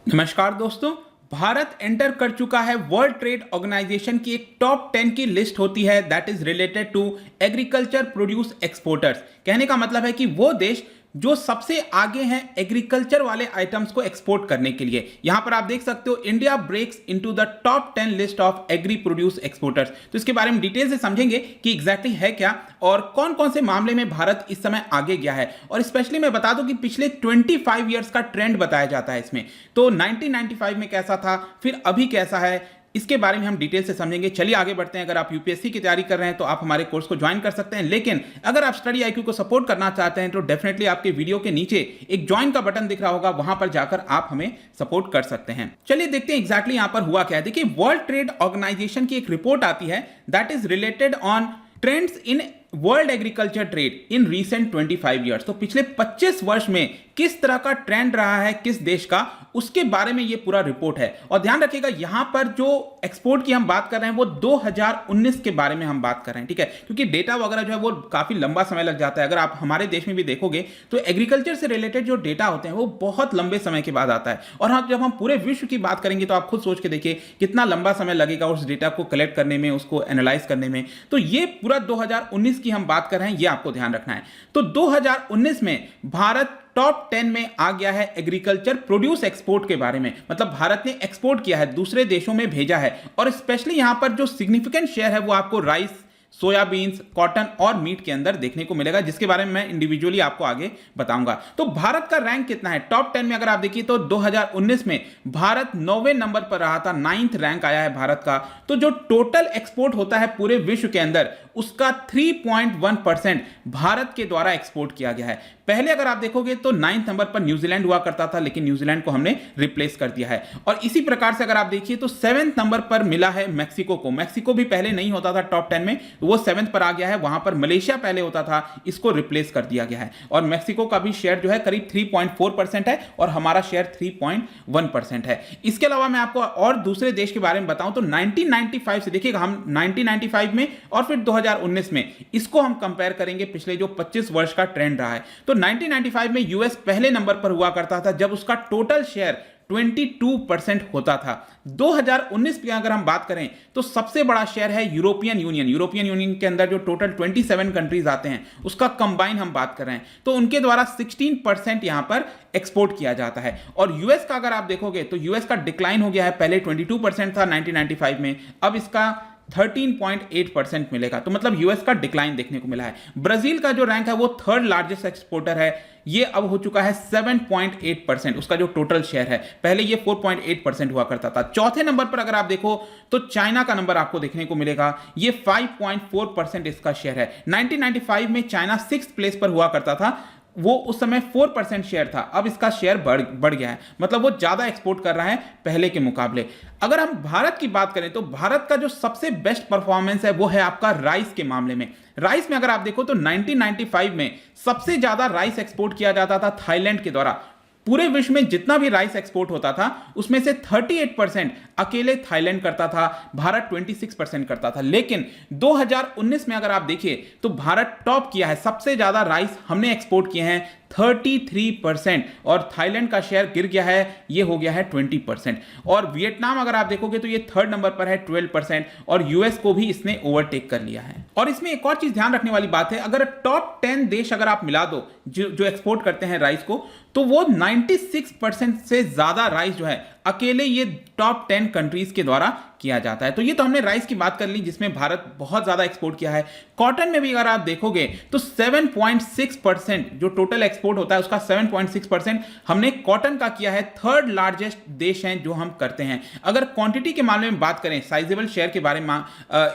नमस्कार दोस्तों। भारत एंटर कर चुका है वर्ल्ड ट्रेड ऑर्गेनाइजेशन की एक टॉप 10 की लिस्ट होती है that is related to agriculture produce exporters. कहने का मतलब है कि वो देश जो सबसे आगे हैं एग्रीकल्चर वाले आइटम्स को एक्सपोर्ट करने के लिए। यहां पर आप देख सकते हो India breaks into the top 10 list of agri produce exporters. तो इसके बारे में डिटेल से समझेंगे कि एग्जैक्टली है क्या और कौन कौन से मामले में भारत इस समय आगे गया है। और स्पेशली मैं बता दूं कि पिछले 25 ईयर्स का ट्रेंड बताया जाता है इसमें। तो 1995 में कैसा था, फिर अभी कैसा है, इसके बारे में हम डिटेल से समझेंगे। चलिए आगे बढ़ते हैं। अगर आप यूपीएससी की तैयारी कर रहे हैं तो आप हमारे कोर्स को ज्वाइन कर सकते हैं, लेकिन अगर आप स्टडी आईक्यू को सपोर्ट करना चाहते हैं तो डेफिनेटली आपके वीडियो के नीचे एक ज्वाइन का बटन दिख रहा होगा, वहां पर जाकर आप हमें सपोर्ट कर सकते हैं। चलिए देखते हैं एग्जैक्टली यहां पर हुआ क्या है। देखिए, वर्ल्ड ट्रेड ऑर्गेनाइजेशन की एक रिपोर्ट आती है that is related on trends in world agriculture trade in recent 25 years. तो पिछले 25 वर्ष में किस तरह का ट्रेंड रहा है किस देश का, उसके बारे में यह पूरा रिपोर्ट है। और ध्यान रखिएगा, यहां पर जो एक्सपोर्ट की हम बात कर रहे हैं वो 2019 के बारे में हम बात कर रहे हैं, ठीक है, क्योंकि डेटा वगैरह जो है वो काफी लंबा समय लग जाता है। अगर आप हमारे देश में भी देखोगे तो एग्रीकल्चर से रिलेटेड जो डेटा होते हैं वो बहुत लंबे समय के बाद आता है। और हाँ, जब हम पूरे विश्व की बात करेंगे तो आप खुद सोच के देखिए कितना लंबा समय लगेगा उस डेटा को कलेक्ट करने में, उसको एनालाइज करने में। तो ये पूरा 2019 की हम बात कर रहे हैं, ये आपको ध्यान रखना है। तो 2019 में भारत टॉप 10 में आ गया है एग्रीकल्चर प्रोड्यूस एक्सपोर्ट के बारे में। मतलब भारत ने एक्सपोर्ट किया है, दूसरे देशों में भेजा है। और स्पेशली यहां पर जो सिग्निफिकेंट शेयर है वो आपको राइस, सोयाबीन्स, कॉटन और मीट के अंदर देखने को मिलेगा, जिसके बारे में मैं इंडिविजुअली आपको आगे बताऊंगा। तो भारत का रैंक कितना है टॉप 10 में अगर आप देखिए तो 2019 में भारत 9वें नंबर पर रहा था, 9th रैंक आया है भारत का। तो जो टोटल एक्सपोर्ट होता है पूरे विश्व के अंदर उसका 3.1% भारत के द्वारा एक्सपोर्ट किया गया है। पहले अगर आप देखोगे तो 9th नंबर पर न्यूजीलैंड हुआ करता था, लेकिन न्यूजीलैंड को हमने रिप्लेस कर दिया है। और इसी प्रकार से अगर आप देखिए तो 7th नंबर पर मिला है मैक्सिको को। मैक्सिको भी पहले नहीं होता था टॉप 10 में, वो 7th पर आ गया है। वहां पर मलेशिया पहले होता था, इसको रिप्लेस कर दिया गया है। और मैक्सिको का भी शेयर जो है करीब 3.4% है और हमारा शेयर 3.1% है। इसके अलावा मैं आपको और दूसरे देश के बारे में बताऊं तो 1995 से देखिएगा, हम 1995 में और फिर 2019 में इसको हम कंपेयर करेंगे पिछले जो 25 वर्ष का ट्रेंड रहा है। तो 1995 में यूएस पहले नंबर पर हुआ करता था जब उसका टोटल शेयर 22% होता था। 2019 की अगर हम बात करें तो सबसे बड़ा शेयर है यूरोपियन यूनियन। यूरोपियन यूनियन के अंदर जो टोटल 27 कंट्रीज आते हैं उसका कंबाइन हम बात कर रहे हैं, तो उनके द्वारा 16% यहां पर एक्सपोर्ट किया जाता है। और यूएस का अगर आप देखोगे तो यूएस का डिक्लाइन हो गया है, पहले 22% था 1995 में, अब इसका 13.8% मिलेगा। तो मतलब यूएस का डिक्लाइन देखने को मिला है। ब्राजील का जो रैंक है वो थर्ड लार्जेस्ट एक्सपोर्टर है, ये अब हो चुका है 7.8%, उसका जो टोटल शेयर है। पहले ये 4.8% हुआ करता था। चौथे नंबर पर अगर आप देखो तो चाइना का नंबर आपको देखने को मिलेगा, ये 5.4% इसका शेयर है। 1995 में चाइना 6th प्लेस पर हुआ करता था, वो उस समय 4% शेयर था, अब इसका शेयर बढ़ गया है। मतलब वो ज्यादा एक्सपोर्ट कर रहा है पहले के मुकाबले। अगर हम भारत की बात करें तो भारत का जो सबसे बेस्ट परफॉर्मेंस है वो है आपका राइस के मामले में। राइस में अगर आप देखो तो 1995 में सबसे ज्यादा राइस एक्सपोर्ट किया जाता था थाईलैंड के द्वारा। पूरे विश्व में जितना भी राइस एक्सपोर्ट होता था उसमें से 38% अकेले थाईलैंड करता था, भारत 26% करता था। लेकिन 2019 में अगर आप देखिए तो भारत टॉप किया है, सबसे ज्यादा राइस हमने एक्सपोर्ट किए हैं 33%, और थाईलैंड का शेयर गिर गया है, ये हो गया है 20%। और वियतनाम अगर आप देखोगे तो ये 3rd नंबर पर है 12%, और यूएस को भी इसने ओवरटेक कर लिया है। और इसमें एक और चीज ध्यान रखने वाली बात है, अगर टॉप 10 देश अगर आप मिला दो जो एक्सपोर्ट करते हैं राइस को, तो वो 96% से ज्यादा राइस जो है अकेले ये टॉप 10 कंट्रीज के द्वारा किया जाता है। तो ये तो हमने राइस की बात कर ली जिसमें भारत बहुत ज्यादा एक्सपोर्ट किया है। कॉटन में भी अगर आप देखोगे तो 7.6% जो टोटल एक्सपोर्ट होता है उसका 7.6% हमने कॉटन का किया है। 3rd लार्जेस्ट देश हैं जो हम करते हैं। अगर क्वांटिटी के मामले में बात करें, साइजेबल शेयर के बारे में,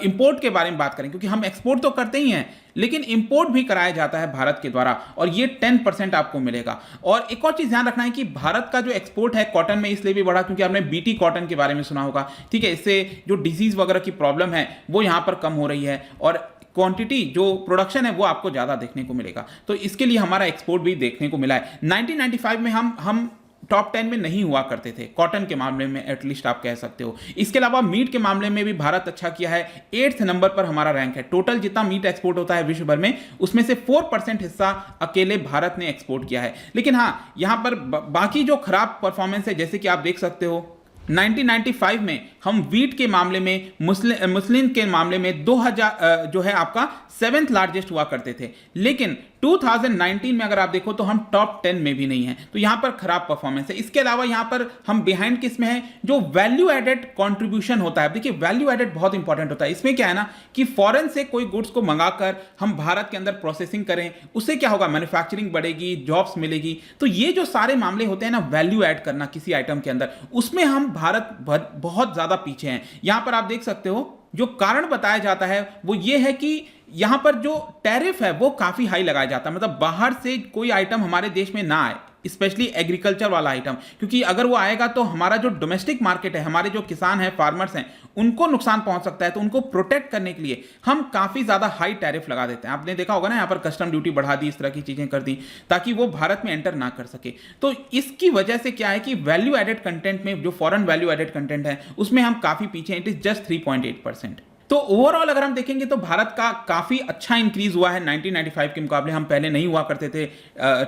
इंपोर्ट के बारे में बात करें, क्योंकि हम एक्सपोर्ट तो करते ही हैं लेकिन इंपोर्ट भी कराया जाता है भारत के द्वारा, और ये 10% आपको मिलेगा। और एक और चीज ध्यान रखना है कि भारत का जो एक्सपोर्ट है कॉटन में इसलिए भी बढ़ा क्योंकि आपने बीटी कॉटन के बारे में सुना होगा, ठीक है। इससे जो डिजीज वगैरह की प्रॉब्लम है वो यहां पर कम हो रही है, और क्वांटिटी जो प्रोडक्शन है वो आपको ज्यादा देखने को मिलेगा। तो इसके लिए हमारा एक्सपोर्ट भी देखने को मिला है। 1995 में हम टॉप 10 में नहीं हुआ करते थे, कॉटन के मामले में एटलीस्ट आप कह सकते हो। इसके अलावा मीट के मामले में भी भारत अच्छा किया है, 8th नंबर पर हमारा रैंक है। टोटल जितना मीट एक्सपोर्ट होता है विश्व भर में, उसमें से 4% हिस्सा अकेले भारत ने एक्सपोर्ट किया है। लेकिन हाँ, यहां पर बाकी जो खराब परफॉर्मेंस है, जैसे कि आप देख सकते हो 1995 में हम वीट के मामले में, मुस्लिम के मामले में 2000 जो है आपका 7th लार्जेस्ट हुआ करते थे, लेकिन 2019 में अगर आप देखो तो हम टॉप 10 में भी नहीं हैं। तो यहां पर खराब परफॉर्मेंस है। इसके अलावा यहां पर हम बिहाइंड किस में है, जो वैल्यू एडेड कंट्रीब्यूशन होता है। देखिए वैल्यू एडेड बहुत इंपॉर्टेंट होता है। इसमें क्या है ना कि फॉरेन से कोई गुड्स को मंगाकर हम भारत के अंदर प्रोसेसिंग करें, उससे क्या होगा, मैन्युफैक्चरिंग बढ़ेगी, जॉब्स मिलेगी। तो ये जो सारे मामले होते हैं ना, वैल्यू ऐड करना किसी आइटम के अंदर, उसमें हम भारत बहुत ज्यादा पीछे हैं। यहां पर आप देख सकते हो जो कारण बताया जाता है वो ये है कि यहां पर जो टैरिफ है वो काफी हाई लगाया जाता है। मतलब बाहर से कोई आइटम हमारे देश में ना आए, स्पेशली एग्रीकल्चर वाला आइटम, क्योंकि अगर वो आएगा तो हमारा जो डोमेस्टिक मार्केट है, हमारे जो किसान हैं, फार्मर्स हैं, उनको नुकसान पहुंच सकता है। तो उनको प्रोटेक्ट करने के लिए हम काफी ज्यादा हाई टैरिफ लगा देते हैं। आपने देखा होगा ना, यहां पर कस्टम ड्यूटी बढ़ा दी, इस तरह की चीजें कर दी ताकि वो भारत में एंटर ना कर सके। तो इसकी वजह से क्या है कि वैल्यू एडेड कंटेंट में, जो फॉरेन वैल्यू एडेड कंटेंट है, उसमें हम काफी पीछे, इट इज जस्ट 3.8%। तो ओवरऑल अगर हम देखेंगे तो भारत का काफी अच्छा इंक्रीज हुआ है 1995 के मुकाबले। हम पहले नहीं हुआ करते थे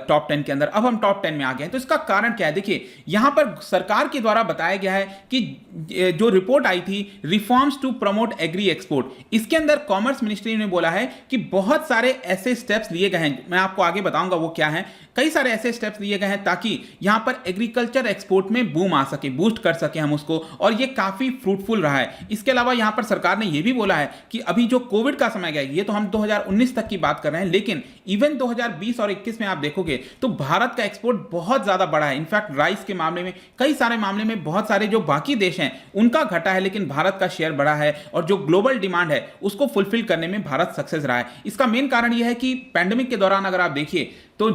टॉप 10 के अंदर, अब हम टॉप 10 में आ गए हैं। तो इसका कारण क्या है, देखिए यहां पर सरकार के द्वारा बताया गया है कि जो रिपोर्ट आई थी reforms to promote agri export, इसके अंदर कॉमर्स मिनिस्ट्री ने बोला है कि बहुत सारे ऐसे स्टेप्स लिए गए हैं, मैं आपको आगे बताऊंगा वो क्या है। कई सारे ऐसे स्टेप्स लिए गए हैं ताकि यहां पर एग्रीकल्चर एक्सपोर्ट में बूम आ सके, बूस्ट कर सके हम उसको, और ये काफी फ्रूटफुल रहा है। इसके अलावा यहां पर सरकार ने यह भी बोला है कि अभी जो कोविड का समय गया, ये तो हम 2019 तक की बात कर रहे हैं, लेकिन इवन 2020 और 21 में आप देखोगे तो भारत का एक्सपोर्ट बहुत ज्यादा बढ़ा है। इनफैक्ट राइस के मामले में, कई सारे मामले में बहुत सारे जो बाकी देश हैं उनका घटा है, लेकिन भारत का शेयर बढ़ा है, और जो ग्लोबल डिमांड है उसको फुलफिल करने में भारत सक्सेस रहा है। इसका मेन कारण यह है कि पैंडेमिक के दौरान अगर आप देखिए तो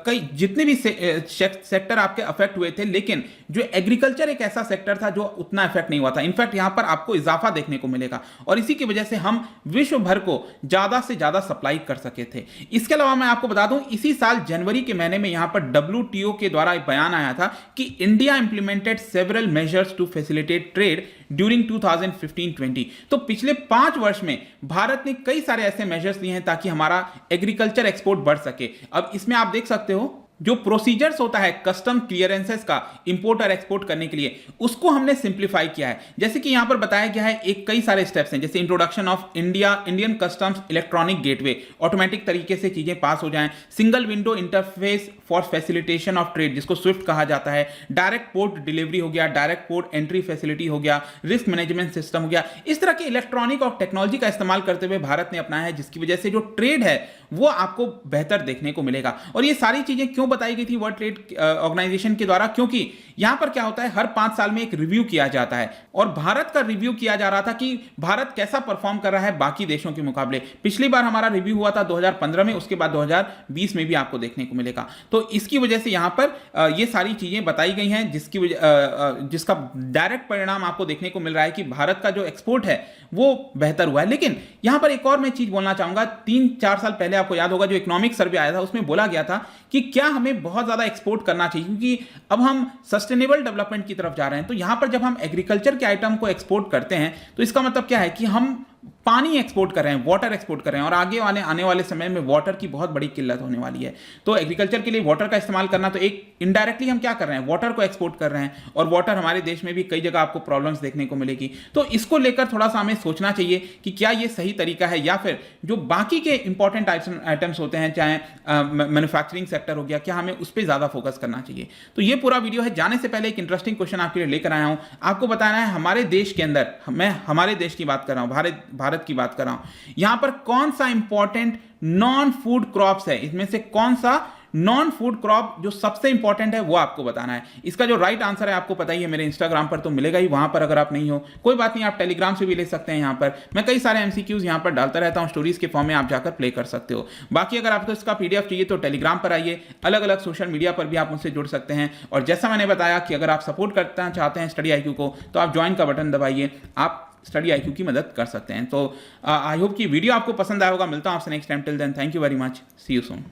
कई जितने भी सेक्टर आपके अफेक्ट हुए थे, लेकिन जो एग्रीकल्चर एक ऐसा सेक्टर था जो उतना इफेक्ट नहीं हुआ था। इनफैक्ट यहां पर आपको इजाफा देखने को मिलेगा, और इसी की वजह से हम विश्व भर को ज्यादा से ज्यादा सप्लाई कर सके थे। इसके अलावा मैं आपको बता दूं, इसी साल जनवरी के महीने में यहां पर WTO के द्वारा एक बयान आया था कि India implemented several measures to facilitate trade during 2015-20। तो पिछले 5 वर्ष में भारत ने कई सारे ऐसे मेजर्स लिए हैं ताकि हमारा एग्रीकल्चर एक्सपोर्ट बढ़ सके। अब इसमें आप देख सकते हो जो प्रोसीजर्स होता है कस्टम क्लियरेंसेस का इंपोर्ट और एक्सपोर्ट करने के लिए, उसको हमने सिंप्लीफाई किया है। जैसे कि यहां पर बताया गया है एक कई सारे स्टेप्स हैं, जैसे introduction of Indian customs electronic gateway, automatic तरीके से चीजें पास हो जाएं, single window interface for facilitation of trade जिसको स्विफ्ट कहा जाता है, डायरेक्ट पोर्ट डिलीवरी हो गया, डायरेक्ट पोर्ट एंट्री फैसिलिटी हो गया, रिस्क मैनेजमेंट सिस्टम हो गया। इस तरह के इलेक्ट्रॉनिक और टेक्नोलॉजी का इस्तेमाल करते हुए भारत ने अपनाया है, जिसकी वजह से जो ट्रेड है वो आपको बेहतर देखने को मिलेगा। और ये सारी चीजें क्यों बताई गई थी वर्ल्ड ट्रेड ऑर्गेनाइजेशन के द्वारा, क्योंकि यहां पर क्या होता है हर 5 साल में एक रिव्यू किया जाता है, और भारत का रिव्यू किया जा रहा था कि भारत कैसा परफॉर्म कर रहा है बाकी देशों के मुकाबले। पिछली बार हमारा रिव्यू हुआ था 2015 में, उसके बाद 2020 में भी आपको देखने को मिलेगा। तो इसकी वजह से यहां पर ये सारी चीजें बताई गई हैं, जिसका डायरेक्ट परिणाम आपको देखने को मिल रहा है कि भारत का जो एक्सपोर्ट है वो बेहतर हुआ है। लेकिन यहां पर एक और मैं चीज बोलना चाहूंगा, 3-4 साल पहले आपको याद होगा जो इकोनॉमिक सर्वे आया था उसमें बोला गया था कि क्या हमें बहुत ज्यादा एक्सपोर्ट करना चाहिए, क्योंकि अब हम सस्टेनेबल डेवलपमेंट की तरफ जा रहे हैं। तो यहां पर जब हम एग्रीकल्चर के आइटम को एक्सपोर्ट करते हैं तो इसका मतलब क्या है कि हम पानी एक्सपोर्ट कर रहे हैं, वाटर एक्सपोर्ट कर रहे हैं, और आने वाले समय में वाटर की बहुत बड़ी किल्लत होने वाली है। तो एग्रीकल्चर के लिए वाटर का इस्तेमाल करना, तो एक इनडायरेक्टली हम क्या कर रहे हैं, वाटर को एक्सपोर्ट कर रहे हैं, और वाटर हमारे देश में भी कई जगह आपको प्रॉब्लम्स देखने को मिलेगी। तो इसको लेकर थोड़ा सा हमें सोचना चाहिए कि क्या ये सही तरीका है, या फिर जो बाकी के इंपॉर्टेंट आइटम्स होते हैं, चाहे मैन्युफैक्चरिंग सेक्टर हो गया, क्या हमें उस पर ज्यादा फोकस करना चाहिए। तो ये पूरा वीडियो है। जाने से पहले एक इंटरेस्टिंग क्वेश्चन आपके लिए लेकर आया हूं। आपको बताना है हमारे देश के अंदर, मैं हमारे देश की बात कर रहा हूं, भारत की बात कर रहा हूं, यहां पर कौन सा इंपॉर्टेंट नॉन फूड क्रॉप्स है, इसमें से कौन सा नॉन फूड क्रॉप जो सबसे इंपॉर्टेंट है वो आपको बताना है। इसका जो राइट आंसर है आपको पता ही है, मेरे इंस्टाग्राम पर तो मिलेगा ही, वहां पर अगर आप नहीं हो कोई बात नहीं, आप टेलीग्राम से भी ले सकते हैं। यहां पर मैं कई सारे एमसीक्यूज यहां पर डालता रहता हूं, स्टोरीज के फॉर्म में आप जाकर प्ले कर सकते हो। बाकी अगर आपको इसका पीडीएफ चाहिए तो टेलीग्राम पर आइए, अलग अलग सोशल मीडिया पर भी आप मुझसे जुड़ सकते हैं। और जैसा मैंने बताया कि अगर आप सपोर्ट करना चाहते हैं स्टडी IQ को, तो आप ज्वाइन का बटन दबाइए, आप स्टडी IQ की मदद कर सकते हैं। तो आई होप कि वीडियो आपको पसंद आया होगा। मिलता हूं आपसे next time. Till then thank you very much, see you soon.